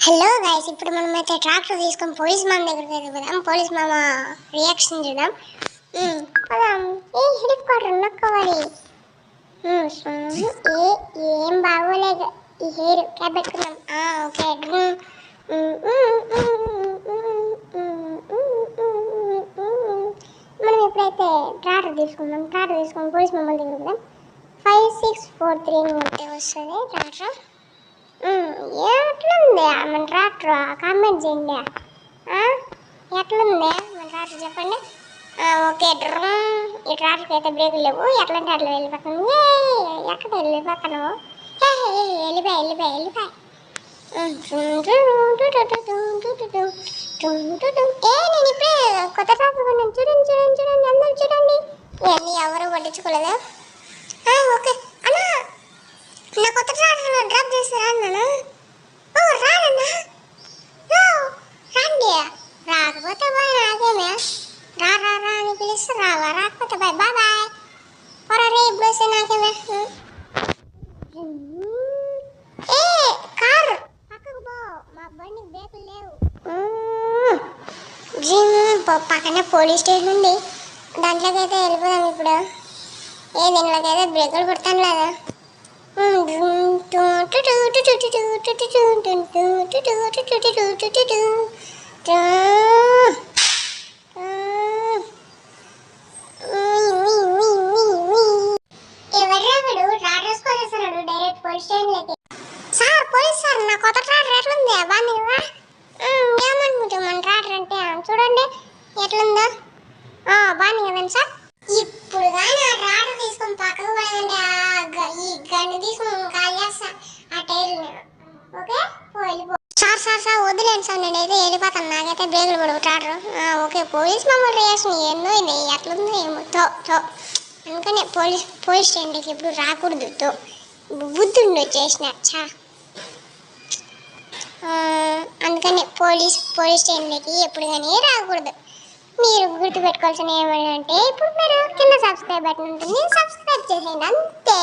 Hello guys, ఇప్పుడు మనమైతే tractor తీసుకొని పోలీస్ మామ దగ్గరికి అయితే పోదాం. పోలీస్ మామ రియాక్షన్ చూద్దాం. పోదాం. హెడ్ క్వార్టర్ నొక్కవాలి. ఏం బాగోలేదు ఈ హెయిర్. క్యాబ్ పెట్టుకుందాం. ఓకే. మనం ఎప్పుడైతే ట్రాక్టర్ తీసుకుందాం, ట్రాక్టర్ తీసుకొని పోలీస్ మామ దగ్గరికి పోదాం. 5643 అని కొట్టే వస్తుంది ట్రాక్టర్. ఎట్లుంది మన ట్రాక్టర్? కామెంట్ చేయండి. ఎట్లుంది మన ట్రాక్టర్ చెప్పండి. ఓకే. ఈ ట్రాక్టర్కి అయితే బ్రేకులు లేవు. ఎట్లంటే అట్లా వెళ్ళిపోతాను. ఎక్కడ వెళ్ళిపోతాను? వెళ్ళిపోయి నేను ఇప్పుడే కొత్త ట్రాక్టర్ కొన్నాను. చూడండి అందరూ చూడండి. ఇవన్నీ ఎవరు పట్టించుకోలేదా? ఓకే అన్నా, నా కొత్త ట్రాక్టర్ డ్రాప్ చేస్తారా అన్నా? రానన్నా, రండి. రాకపోతే బాయ్, నాకేమే. రా అని పిలిస్తే రావా? రాకపోతే బాయ్ బాయ్. రే ఇప్పుడు వస్తే నాకేమే. కార్ పక్కకు పో, మా బండి బ్రేకులు లేవు. పక్కనే పోలీస్ స్టేషన్ ఉంది. దాంట్లోకి అయితే వెళ్ళిపోదాం ఇప్పుడు. దీంట్లోకి అయితే బ్రేకులు కొడతాను లేదా? సార్, పోలీస్ సార్, నా కొత్త ట్రాక్టర్ ఎట్లుంది? బాగుంది కదా? ఏమనుకుంటాం మన ట్రాక్టర్ అంటే? చూడండి ఎట్లుందో. బాగుంది కదండి సార్. ఇప్పుడు కానీ ఆ ట్రాక్టర్ తీసుకొని పక్కకు పోయిందంటే ఈ గన్ను తీసుకొని కాల్ చేస్తా ఆ టైర్ని. ఓకే, వెళ్ళిపో. సార్ వదిలేండి సార్, నేనైతే వెళ్ళిపోతాను. నాకైతే బ్రేకులు పడవు ట్రాక్టర్. ఓకే. పోలీస్ మమ్మల్ని రియాక్షన్ ఎన్నో ఇది ఎట్లుందో ఏమో. అందుకనే పోలీస్ స్టేషన్కి ఇప్పుడు రాకూడదు. బుద్ధుండి వచ్చేసిన అందుకని పోలీస్ స్టేషన్కి ఎప్పుడు కానీ రాకూడదు. మీరు గుర్తుపెట్టుకోవాల్సిన ఏమంటే, ఇప్పుడు మీరు కింద సబ్స్క్రైబ్ బటన్ ఉంటుంది, సబ్స్క్రైబ్ చేసేయండి అంతే.